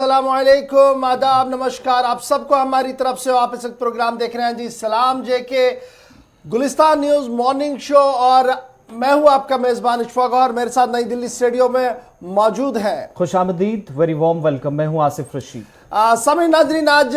अस्सलामुअलैकुम, आदाब, नमस्कार। आप सबको हमारी तरफ से वापस एक प्रोग्राम देख रहे हैं जी सलाम जेके गुलिस्तान न्यूज़ मॉर्निंग शो, और मैं हूं आपका मेज़बान इशफाक और मेरे साथ नई दिल्ली स्टूडियो में मौजूद हैं। खुशामदीद, वेरी वार्म वेलकम। मैं हूं आसिफ रशीद। सामईन नाज़रीन, आज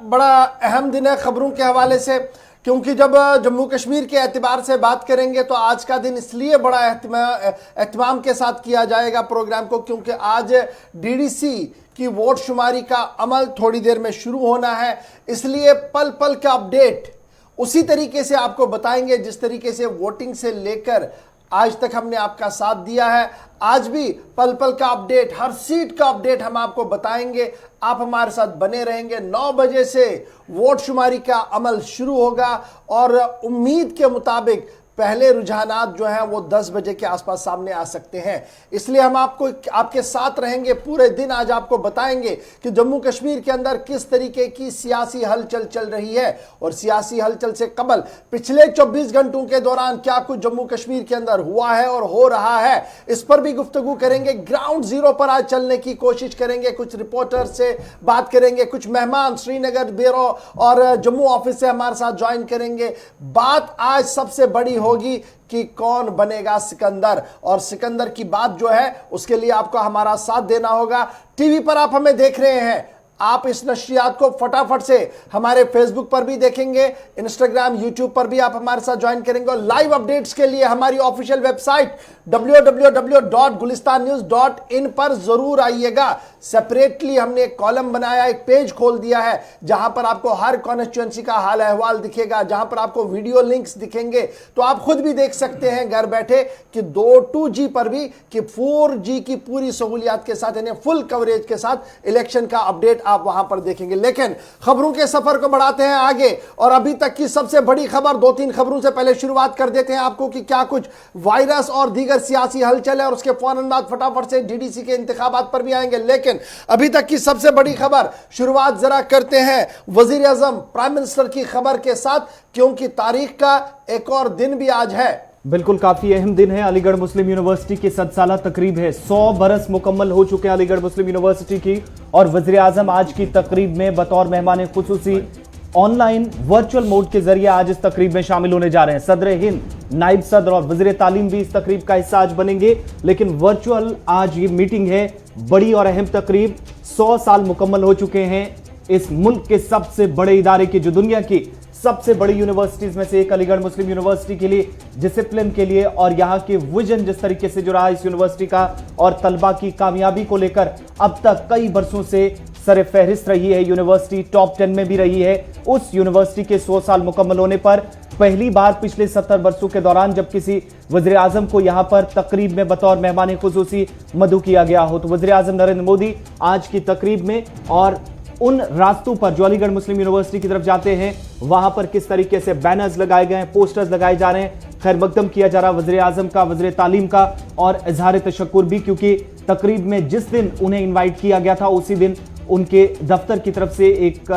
बड़ा अहम दिन है खबरों के हवाले से, क्योंकि जब जम्मू कश्मीर के एतबार से बात करेंगे तो आज का दिन इसलिए बड़ा एहतमाम के साथ किया जाएगा प्रोग्राम को, क्योंकि आज डीडीसी की वोट शुमारी का अमल थोड़ी देर में शुरू होना है। इसलिए पल पल का अपडेट उसी तरीके से आपको बताएंगे जिस तरीके से वोटिंग से लेकर आज तक हमने आपका साथ दिया है। आज भी पल पल का अपडेट, हर सीट का अपडेट हम आपको बताएंगे। आप हमारे साथ बने रहेंगे। 9 बजे से वोट शुमारी का अमल शुरू होगा और उम्मीद के मुताबिक पहले रुझानात जो हैं वो 10 बजे के आसपास सामने आ सकते हैं। इसलिए हम आपके साथ रहेंगे पूरे दिन। आज आपको बताएंगे कि जम्मू कश्मीर के अंदर किस तरीके की सियासी हलचल चल रही है, और सियासी हलचल से कबल पिछले 24 घंटों के दौरान क्या कुछ जम्मू कश्मीर के अंदर हुआ है और हो रहा है, इस पर भी गुफ्तगू करेंगे। ग्राउंड जीरो पर आज चलने की कोशिश करेंगे, कुछ रिपोर्टर से बात करेंगे, कुछ मेहमान श्रीनगर ब्यूरो और जम्मू ऑफिस से हमारे साथ ज्वाइन करेंगे। बात आज सबसे बड़ी होगी कि कौन बनेगा सिकंदर, और सिकंदर की बात जो है उसके लिए आपको हमारा साथ देना होगा। टीवी पर आप हमें देख रहे हैं, आप इस नशरियात को फटाफट से हमारे फेसबुक पर भी देखेंगे, इंस्टाग्राम, यूट्यूब पर भी आप हमारे साथ ज्वाइन करेंगे। और लाइव अपडेट्स के लिए हमारी ऑफिशियल वेबसाइट www.gulistannews.in पर जरूर आइएगा। सेपरेटली हमने एक कॉलम बनाया, एक पेज खोल दिया है जहां पर आपको हर कॉन्स्टिट्यूएंसी का हाल अहवाल दिखेगा, जहां पर आपको वीडियो लिंक्स दिखेंगे, तो आप खुद भी देख सकते हैं घर बैठे कि 2G पर भी कि 4G की पूरी सहूलियात के साथ, यानी फुल कवरेज के साथ इलेक्शन का अपडेट आप वहां पर देखेंगे। लेकिन खबरों के सफर को बढ़ाते हैं आगे, और अभी तक की सबसे बड़ी खबर, 2-3 खबरों से पहले शुरुआत कर देते हैं आपको कि क्या कुछ वायरस और दीगर सियासी हलचल है, और उसके फौरन बाद फटाफट से डीडीसी के इंतखाबात पर भी आएंगे। लेकिन अभी तक की सबसे बड़ी खबर, शुरुआत जरा करते हैं वजीर आजम प्राइम मिनिस्टर की खबर के साथ, क्योंकि तारीख का एक और दिन भी आज है। बिल्कुल, काफी अहम दिन है। अलीगढ़ मुस्लिम यूनिवर्सिटी की 7 साला तकरीब है। 100 बरस मुकम्मल हो चुके हैं अलीगढ़ मुस्लिम यूनिवर्सिटी की, और वजीर आजम आज की तकरीब में बतौर मेहमान खुसूसी ऑनलाइन वर्चुअल मोड के जरिए आज इस तकरीब में शामिल होने जा रहे हैं। सदर हिंद, नाइब सदर और वजीर तालीम भी इस तकरीब का हिस्सा आज बनेंगे। लेकिन वर्चुअल आज ये मीटिंग है, बड़ी और अहम तकरीब। 100 साल मुकम्मल हो चुके हैं इस मुल्क के सबसे बड़े इदारे की, जो दुनिया की सबसे बड़ी यूनिवर्सिटीज में से एक अलीगढ़ मुस्लिम यूनिवर्सिटी के लिए, डिसिप्लिन के लिए और यहाँ के विजन जिस तरीके से जो रहा इस यूनिवर्सिटी का, और तलबा की कामयाबी को लेकर अब तक कई बरसों से सरे फहरिस्त रही है यूनिवर्सिटी, टॉप 10 में भी रही है। उस यूनिवर्सिटी के 100 साल मुकम्मल होने पर पहली बार पिछले 70 वर्षों के दौरान जब किसी वज़ीर आज़म को यहाँ पर तकरीब में बतौर मेहमान खुसूसी मदऊ किया गया हो, तो वज़ीर आज़म नरेंद्र मोदी आज की तकरीब में और उन रास्तों पर जो अलीगढ़ मुस्लिम यूनिवर्सिटी की तरफ जाते हैं, वहां पर किस तरीके से बैनर्स लगाए गए हैं, पोस्टर्स लगाए जा रहे हैं, खैर मकदम किया जा रहा है वज़ीर आज़म का, वज़ीर तालीम का, और इजहार तशक्कुर भी, क्योंकि तकरीब में जिस दिन उन्हें इनवाइट किया गया था उसी दिन उनके दफ्तर की तरफ से एक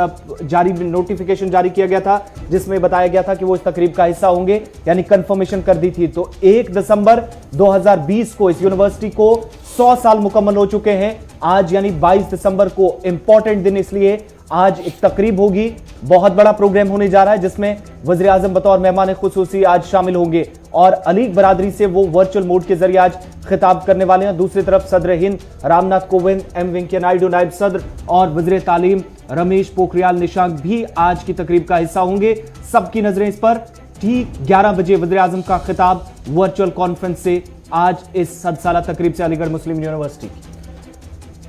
नोटिफिकेशन जारी किया गया था जिसमें बताया गया था कि वो इस तकरीब का हिस्सा होंगे, यानी कंफर्मेशन कर दी थी। तो 1 दिसंबर 2020 को इस यूनिवर्सिटी को 100 साल मुकम्मल हो चुके हैं आज, यानी 22 दिसंबर को इंपॉर्टेंट दिन, इसलिए आज एक तकरीब होगी। बहुत बड़ा प्रोग्राम होने जा रहा है जिसमें वज़ीर आज़म बतौर मेहमान खुसूसी आज शामिल होंगे, और अलीग बरादरी से वो वर्चुअल मोड के जरिए आज खिताब करने वाले हैं। दूसरी तरफ सदर हिंद रामनाथ कोविंद, एम वेंकैया नायडू नायब सदर और वज़ीर तालीम रमेश पोखरियाल निशंक भी आज की तकरीब का हिस्सा होंगे। सबकी नजरें इस पर। ठीक 11 बजे वज़ीर आज़म का खिताब वर्चुअल कॉन्फ्रेंस से आज इस 7 साला तकरीब से अलीगढ़ मुस्लिम यूनिवर्सिटी।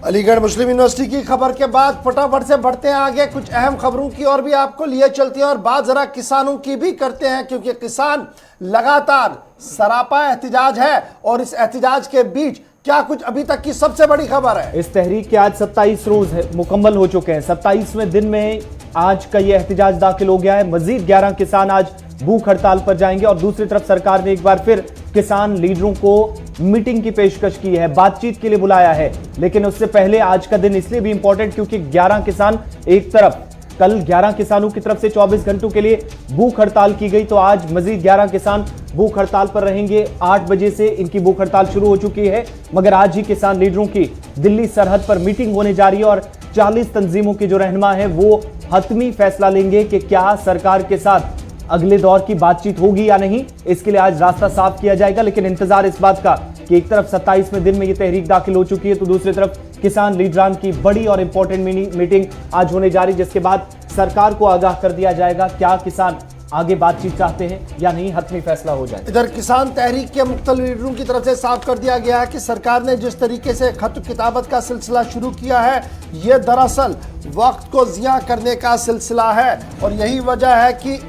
अलीगढ़ मुस्लिम यूनिवर्सिटी की खबर के बाद फटाफट से बढ़ते हैं आगे, कुछ अहम खबरों की और भी आपको लिए चलती हैं, और बात जरा किसानों की भी करते हैं, क्योंकि किसान लगातार सरापा एहतिजाज है, और इस एहतिजाज के बीच क्या कुछ अभी तक की सबसे बड़ी खबर है। इस तहरीक के आज 27 रोज मुकम्मल हो चुके हैं। 27वें दिन में आज का यह एहतिजाज दाखिल हो गया है। मजीद 11 किसान आज भूख हड़ताल पर जाएंगे, और दूसरी तरफ सरकार ने एक बार फिर किसान लीडरों को मीटिंग की पेशकश की है, बातचीत के लिए बुलाया है। लेकिन उससे पहले आज का दिन इसलिए भी इंपॉर्टेंट क्योंकि 11 किसान, एक तरफ कल 11 किसानों की तरफ से 24 घंटों के लिए भूख हड़ताल की गई, तो आज मजीद 11 किसान भूख हड़ताल पर रहेंगे। 8 बजे से इनकी भूख हड़ताल शुरू हो चुकी है, मगर आज ही किसान लीडरों की दिल्ली सरहद पर मीटिंग होने जा रही है और 40 तंजीमों के जो रहनुमा है वो हतमी फैसला लेंगे कि क्या सरकार के साथ अगले दौर की बातचीत होगी या नहीं। इसके लिए आज रास्ता साफ किया जाएगा, लेकिन इंतजार इस बात का कि एक तरफ 27वें दिन में ये तहरीक दाखिल हो चुकी है, तो दूसरी तरफ किसान लीडरान की बड़ी और इंपॉर्टेंट मीटिंग आज होने जा रही, जिसके बाद सरकार को आगाह कर दिया जाएगा क्या किसान आगे बातचीत चाहते हैं या नहीं, हतमी फैसला हो जाए। इधर किसान तहरीक के मुख्तलिफ लीडरों की तरफ से साफ कर दिया गया है कि सरकार ने जिस तरीके से खत किताबत का सिलसिला शुरू किया है, ये दरअसल वक्त को जिया करने का सिलसिला है और यही वजह है कि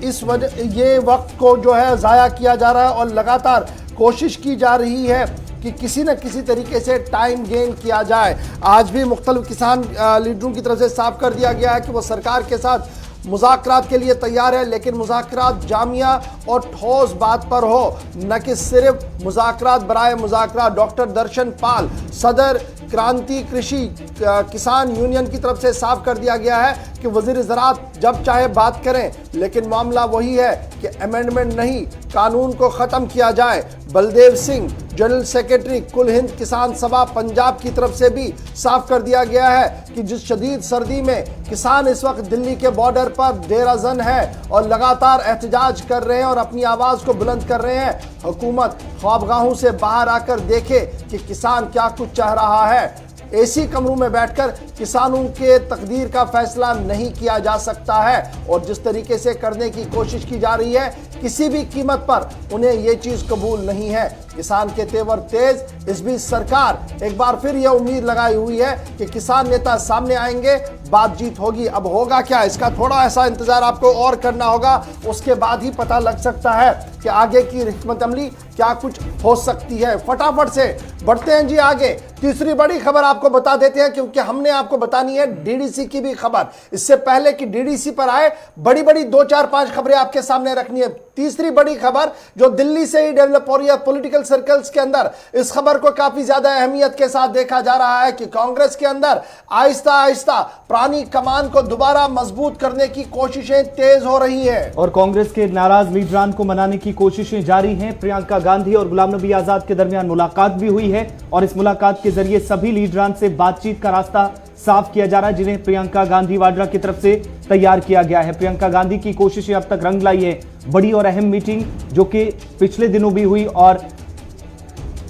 ये वक्त को जो है ज़ाया किया जा रहा है और लगातार कोशिश की जा रही है कि किसी न किसी तरीके से टाइम गेन किया जाए। आज भी मुख्तलिफ किसान लीडरों की तरफ से साफ कर दिया गया है कि वो सरकार के साथ मुज़ाकरात के लिए तैयार है, लेकिन मुज़ाकरात जामिया और ठोस बात पर हो, न कि सिर्फ मुज़ाकरात बराए मुज़ाकरात। डॉक्टर दर्शन पाल, सदर क्रांति कृषि किसान यूनियन की तरफ से साफ कर दिया गया है कि वज़ीर ज़राअत जब चाहे बात करें, लेकिन मामला वही है कि अमेंडमेंट नहीं, कानून को ख़त्म किया जाए। बलदेव सिंह, जनरल सेक्रेटरी कुल हिंद किसान सभा पंजाब की तरफ से भी साफ कर दिया गया है कि जिस शदीद सर्दी में किसान इस वक्त दिल्ली के बॉर्डर पर डेराजन है और लगातार एहतजाज कर रहे हैं और अपनी आवाज़ को बुलंद कर रहे हैं, हुकूमत ख्वाबगाहों से बाहर आकर देखे कि किसान क्या कुछ चाह रहा है। एसी कमरों में बैठकर किसानों के तकदीर का फैसला नहीं किया जा सकता है और जिस तरीके से करने की कोशिश की जा रही है, किसी भी कीमत पर उन्हें ये चीज़ कबूल नहीं है। किसान के तेवर तेज, इस बीच सरकार एक बार फिर यह उम्मीद लगाई हुई है कि किसान नेता सामने आएंगे, बातचीत होगी। अब होगा क्या, इसका थोड़ा ऐसा इंतजार आपको और करना होगा, उसके बाद ही पता लग सकता है कि आगे की हिकमत अमली क्या कुछ हो सकती है। फटाफट से बढ़ते हैं जी आगे। तीसरी बड़ी खबर आपको बता देते हैं, क्योंकि हमने आपको बतानी है डीडीसी की भी खबर। इससे पहले कि डीडीसी पर आए, बड़ी बड़ी 2 4 5 खबरें आपके सामने रखनी है। तीसरी बड़ी खबर जो दिल्ली से ही डेवलप हो रही है पॉलिटिकल सर्कल्स के अंदर, इस खबर को काफी ज्यादा अहमियत के साथ देखा जा रहा है कि कांग्रेस के अंदर आहिस्ता आहिस्ता पुरानी कमान को दोबारा मजबूत करने की कोशिशें तेज हो रही हैं और कांग्रेस के नाराज लीडरान को मनाने की कोशिशें जारी हैं। प्रियंका गांधी और गुलाम नबी आजाद के दरमियान मुलाकात भी हुई है और इस मुलाकात के जरिए सभी लीडरान से बातचीत का रास्ता साफ किया जा रहा है, जिन्हें प्रियंका गांधी वाड्रा की तरफ से तैयार किया गया है। प्रियंका गांधी की कोशिशें अब तक रंग लाई है। बड़ी और अहम मीटिंग जो कि पिछले दिनों भी हुई और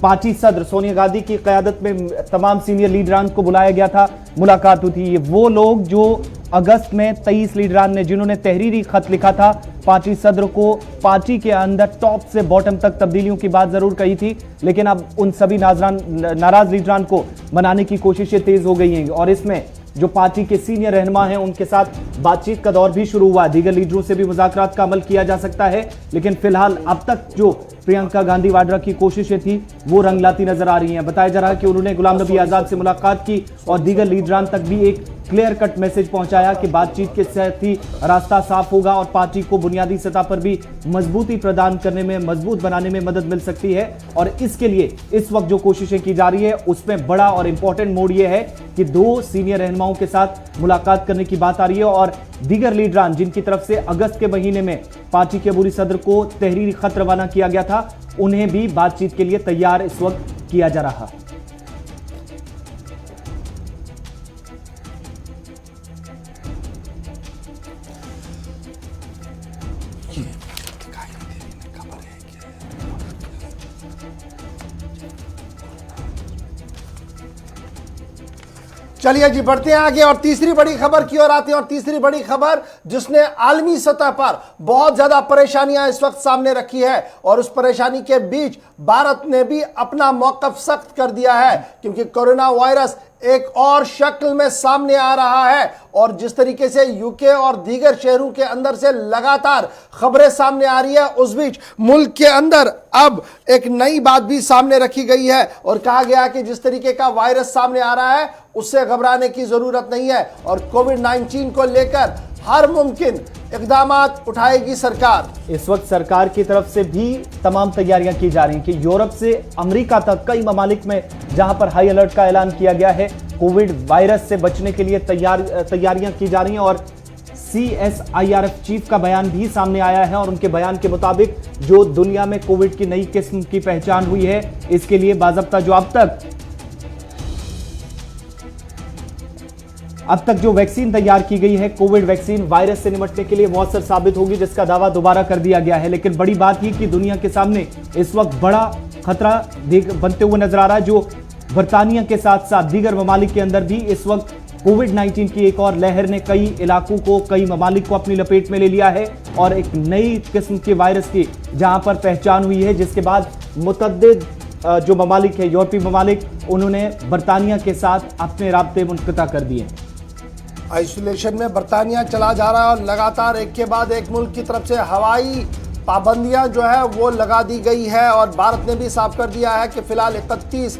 पार्टी सदर सोनिया गांधी की क़यादत में तमाम सीनियर लीडरान को बुलाया गया था, मुलाकात हुई थी। ये वो लोग जो अगस्त में 23 लीडरान ने जिन्होंने तहरीरी खत लिखा था पार्टी सदर को, पार्टी के अंदर टॉप से बॉटम तक तब्दीलियों की बात जरूर कही थी, लेकिन अब उन सभी नाराज लीडरान को मनाने की कोशिशें तेज हो गई हैं और इसमें जो पार्टी के सीनियर रहनुमा हैं उनके साथ बातचीत का दौर भी शुरू हुआ। दीगर लीडरों से भी मुज़ाकरात का अमल किया जा सकता है, लेकिन फिलहाल अब तक जो प्रियंका गांधी वाड्रा की कोशिशें थी वो रंग लाती नजर आ रही हैं। बताया जा रहा है कि उन्होंने गुलाम नबी आजाद से मुलाकात की और दीगर लीडरान तक भी एक क्लियर कट मैसेज पहुंचाया कि बातचीत के साथ ही रास्ता साफ होगा और पार्टी को बुनियादी सतह पर भी मजबूती प्रदान करने में, मजबूत बनाने में मदद मिल सकती है। और इसके लिए इस वक्त जो कोशिशें की जा रही है उसमें बड़ा और इंपॉर्टेंट मोड़ यह है कि 2 सीनियर रहनुमाओं के साथ मुलाकात करने की बात आ रही है और दीगर लीडरान जिनकी तरफ से अगस्त के महीने में पार्टी के अबूरी सदर को तहरीरी खत रवाना किया गया था, उन्हें भी बातचीत के लिए तैयार इस वक्त किया जा रहा है। चलिए जी बढ़ते हैं आगे और तीसरी बड़ी खबर की ओर आते हैं। और तीसरी बड़ी खबर जिसने आलमी सतह पर बहुत ज्यादा परेशानियां इस वक्त सामने रखी है और उस परेशानी के बीच भारत ने भी अपना मौकफ सख्त कर दिया है, क्योंकि कोरोना वायरस एक और शक्ल में सामने आ रहा है और जिस तरीके से यूके और दीगर शहरों के अंदर से लगातार खबरें सामने आ रही है, उस बीच मुल्क के अंदर अब एक नई बात भी सामने रखी गई है और कहा गया कि जिस तरीके का वायरस सामने आ रहा है उससे घबराने की जरूरत नहीं है और कोविड-19 को लेकर हर मुमकिन इकदामात उठाएगी सरकार। इस वक्त सरकार की तरफ से भी तमाम तैयारियां की जा रही हैं कि यूरोप से अमेरिका तक कई ममालिक में जहां पर हाई अलर्ट का ऐलान किया गया है, कोविड वायरस से बचने के लिए तैयारियां की जा रही हैं और CSIRF चीफ का बयान भी सामने आया है और उनके बयान के मुताबिक जो दुनिया में कोविड की नई किस्म की पहचान हुई है, इसके लिए बाज़ाब्ता जो अब तक जो वैक्सीन तैयार की गई है, कोविड वैक्सीन वायरस से निपटने के लिए मौसर साबित होगी, जिसका दावा दोबारा कर दिया गया है। लेकिन बड़ी बात यह कि दुनिया के सामने इस वक्त बड़ा खतरा बनते हुए नजर आ रहा है, जो बर्तानिया के साथ साथ दीगर ममालिक के अंदर भी इस वक्त कोविड-19 की एक और लहर ने कई इलाकों को, कई ममालिक को अपनी लपेट में ले लिया है और एक नई किस्म के वायरस की जहां पर पहचान हुई है, जिसके बाद मुतअद्दिद जो ममालिक है, यूरोपीय ममालिक, उन्होंने बर्तानिया के साथ अपने राब्ते मुनक़ता कर दिए। आइसोलेशन में बर्तानिया चला जा रहा है और लगातार एक के बाद एक मुल्क की तरफ से हवाई पाबंदियां जो है वो लगा दी गई है और भारत ने भी साफ कर दिया है कि फिलहाल 31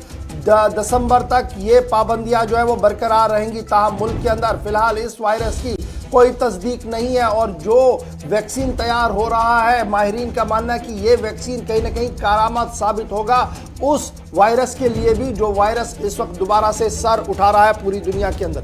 दिसंबर तक ये पाबंदियां जो है वो बरकरार रहेंगी। ताहम मुल्क के अंदर फिलहाल इस वायरस की कोई तस्दीक नहीं है और जो वैक्सीन तैयार हो रहा है, माहिरीन का मानना है कि ये वैक्सीन कहीं ना कहीं कारामद साबित होगा उस वायरस के लिए भी जो वायरस इस वक्त दोबारा से सर उठा रहा है पूरी दुनिया के अंदर।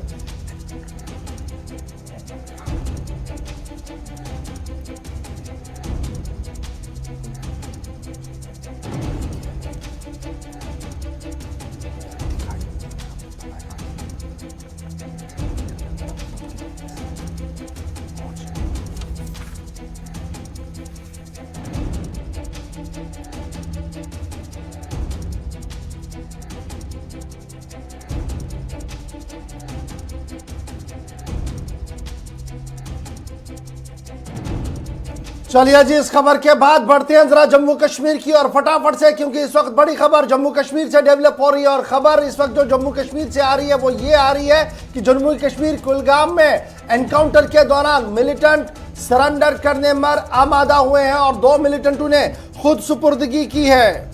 चलिए जी, इस खबर के बाद बढ़ते हैं जरा जम्मू कश्मीर की और फटाफट से, क्योंकि इस वक्त बड़ी खबर जम्मू कश्मीर से डेवलप हो रही है और खबर इस वक्त जो जम्मू कश्मीर से आ रही है वो ये आ रही है कि जम्मू कश्मीर कुलगाम में एनकाउंटर के दौरान मिलिटेंट सरेंडर करने पर आमादा हुए हैं और 2 मिलिटेंटों ने खुद सुपुर्दगी की है।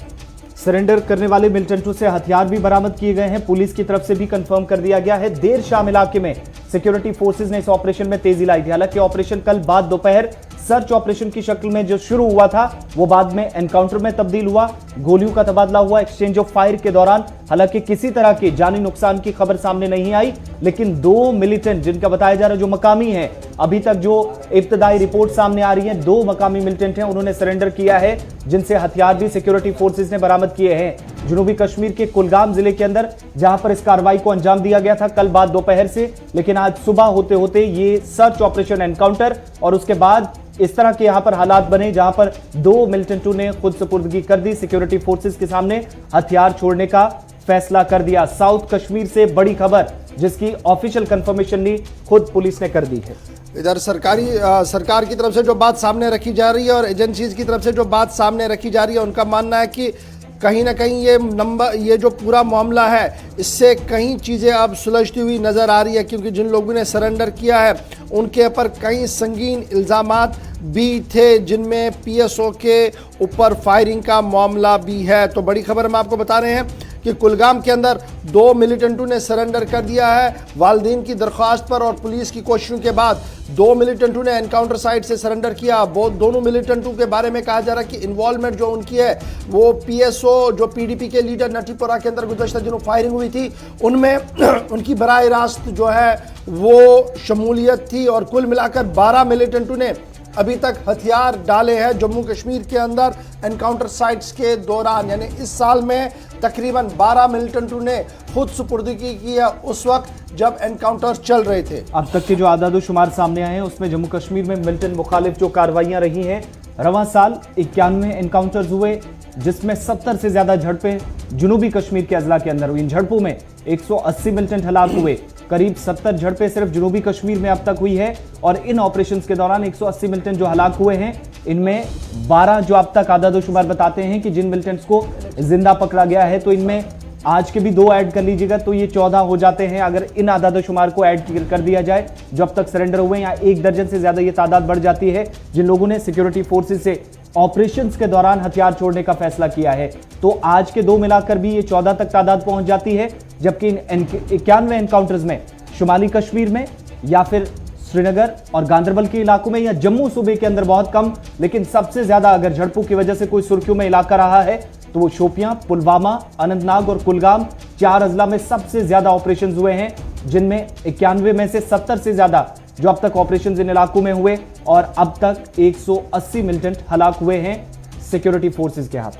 सरेंडर करने वाले मिलिटेंटों से हथियार भी बरामद किए गए हैं, पुलिस की तरफ से भी कंफर्म कर दिया गया है। देर शाम इलाके में सिक्योरिटी फोर्सेज ने इस ऑपरेशन में तेजी लाई थी। हालांकि ऑपरेशन कल बाद दोपहर सर्च ऑपरेशन की शक्ल में जो शुरू हुआ था वो बाद में एनकाउंटर में तब्दील हुआ, गोलियों का तबादला हुआ एक्सचेंज ऑफ फायर के दौरान। हालांकि किसी तरह के जानी नुकसान की खबर सामने नहीं आई, लेकिन 2 मिलिटेंट जिनका बताया जा रहा है जो मकामी हैं, अभी तक जो इब्तदाई रिपोर्ट सामने आ रही है 2 मकामी मिलिटेंट हैं, उन्होंने सरेंडर किया है, जिनसे हथियार भी सिक्योरिटी फोर्सेज ने बरामद किए हैं। जनूबी कश्मीर के कुलगाम जिले के अंदर जहां पर इस कार्रवाई को अंजाम दिया गया था कल बाद दोपहर से, लेकिन आज सुबह होते होते ये सर्च ऑपरेशन एनकाउंटर और उसके बाद इस तरह के यहां पर हालात बने जहां पर 2 मिलिटेंटों ने खुद सुपुर्दगी कर दी, सिक्योरिटी फोर्सेस के सामने हथियार छोड़ने का फैसला कर दिया। साउथ कश्मीर से बड़ी खबर जिसकी ऑफिशियल कंफर्मेशन भी खुद पुलिस ने कर दी है। इधर सरकार की तरफ से जो बात सामने रखी जा रही है और एजेंसीज की तरफ से जो बात सामने रखी जा रही है, उनका मानना है कि कहीं ना कहीं ये जो पूरा मामला है इससे कई चीज़ें अब सुलझती हुई नज़र आ रही है, क्योंकि जिन लोगों ने सरेंडर किया है उनके ऊपर कई संगीन इल्ज़ामात भी थे, जिनमें PSO के ऊपर फायरिंग का मामला भी है। तो बड़ी खबर हम आपको बता रहे हैं कि कुलगाम के अंदर 2 मिलिटेंटों ने सरेंडर कर दिया है वालिदैन की दरख्वास्त पर और पुलिस की कोशिशों के बाद 2 मिलिटेंटों ने एनकाउंटर साइट से सरेंडर किया। दोनों मिलिटेंटों के बारे में कहा जा रहा है कि इन्वॉल्वमेंट जो उनकी है वो PSO जो PDP के लीडर नटीपुरा के अंदर गुज़श्ता दिनों फायरिंग हुई थी उनमें उनकी बराह रास्त जो है वो शमूलियत थी और कुल मिलाकर 12 मिलिटेंटों ने अभी तक हथियार डाले हैं जम्मू कश्मीर के अंदर एनकाउंटर साइट्स के दौरान। यानी इस साल में तकरीबन 12 मिलिटेंटों ने खुद सुपुर्दगी की है उस वक्त जब एनकाउंटर चल रहे थे। अब तक के जो आदाद शुमार सामने आए हैं उसमें जम्मू कश्मीर में मिलिटेंट मुखालिफ जो कार्रवाइयां रही हैं, रवां साल 91 एनकाउंटर्स हुए, जिसमें 70 से ज्यादा झड़पें जनूबी कश्मीर के अजला के अंदर हुई। इन झड़पों में 180 मिलिटेंट हलाक हुए, करीब 70 झड़पें सिर्फ जनूबी कश्मीर में अब तक हुई है और इन ऑपरेशंस के दौरान 180 मिलिटेंट जो हलाक हुए हैं, इनमें 12 जो अब तक आदाद शुमार बताते हैं कि जिन मिलिटेंट्स को जिंदा पकड़ा गया है, तो इनमें आज के भी 2 ऐड कर लीजिएगा तो ये 14 हो जाते हैं अगर इन आदाद शुमार को ऐड कर दिया जाए जो अब तक सरेंडर हुए। या 1 दर्जन से ज्यादा ये तादाद बढ़ जाती है जिन लोगों ने सिक्योरिटी फोर्सेज से ऑपरेशंस के दौरान हथियार छोड़ने का फैसला किया है। तो आज के 2 मिलाकर भी ये 14 तक तादाद पहुंच जाती है, जबकि इन 91 एनकाउंटर्स में शुमाली कश्मीर में या फिर श्रीनगर और गांदरबल के इलाकों में या जम्मू सूबे के अंदर बहुत कम, लेकिन सबसे ज्यादा अगर झड़पों की वजह से कोई सुर्खियों में इलाका रहा है तो वो शोपियां, पुलवामा, अनंतनाग और कुलगाम 4 अजला में सबसे ज्यादा ऑपरेशंस हुए हैं, जिनमें 91 में से 70 से ज्यादा जो अब तक ऑपरेशन इन इलाकों में हुए और अब तक 180 मिलिटेंट हलाक हुए हैं सिक्योरिटी फोर्सेस के हाथ।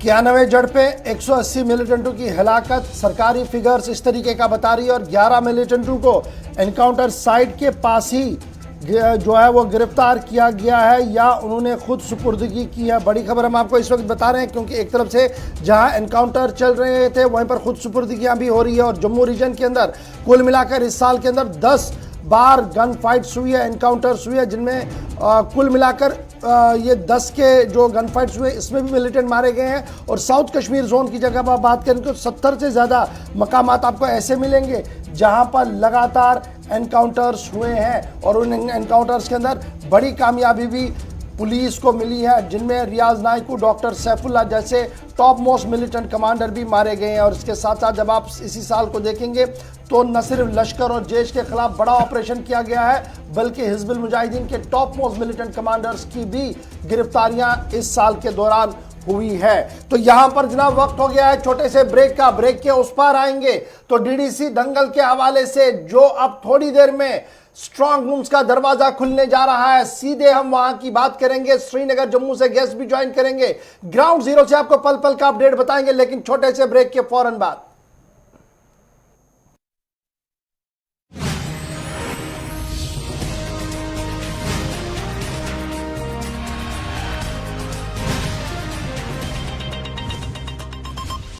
91 झड़पें, 180 मिलिटेंटों की हलाकत, सरकारी फिगर्स इस तरीके का बता रही है। और 11 मिलिटेंटों को एनकाउंटर साइट के पास ही जो है वो गिरफ्तार किया गया है या उन्होंने खुद सुपुर्दगी की है। बड़ी खबर हम आपको इस वक्त बता रहे हैं, क्योंकि एक तरफ से जहां एनकाउंटर चल रहे थे वहीं पर खुद सुपुर्दगियां भी हो रही है। और जम्मू रीजन के अंदर कुल मिलाकर इस साल के अंदर 10 बार गन फाइट्स हुई है, एनकाउंटर्स हुई है, जिनमें कुल मिलाकर ये 10 के जो गन फाइट्स हुए इसमें भी मिलिटेंट मारे गए हैं। और साउथ कश्मीर जोन की जगह पर बात करें तो 70 से ज़्यादा मकामात आपको ऐसे मिलेंगे जहां पर लगातार एनकाउंटर्स हुए हैं। और उन एनकाउंटर्स के अंदर बड़ी कामयाबी भी पुलिस को मिली है, जिनमें रियाज नाइकू, डॉक्टर सैफुल्ला जैसे टॉप मोस्ट मिलिटेंट कमांडर भी मारे गए हैं। और इसके साथ साथ जब आप इसी साल को देखेंगे तो न सिर्फ लश्कर और जैश के खिलाफ बड़ा ऑपरेशन किया गया है, बल्कि हिजबुल मुजाहिदीन के टॉप मोस्ट मिलिटेंट कमांडर्स की भी गिरफ्तारियां इस साल के दौरान हुई है। तो यहां पर जनाब वक्त हो गया है छोटे से ब्रेक का। ब्रेक के उस पार आएंगे तो डीडीसी दंगल के हवाले से जो अब थोड़ी देर में स्ट्रांग रूम्स का दरवाजा खुलने जा रहा है, सीधे हम वहां की बात करेंगे। श्रीनगर जम्मू से गेस्ट भी ज्वाइन करेंगे, ग्राउंड जीरो से आपको पल पल का अपडेट बताएंगे, लेकिन छोटे से ब्रेक के फौरन बाद।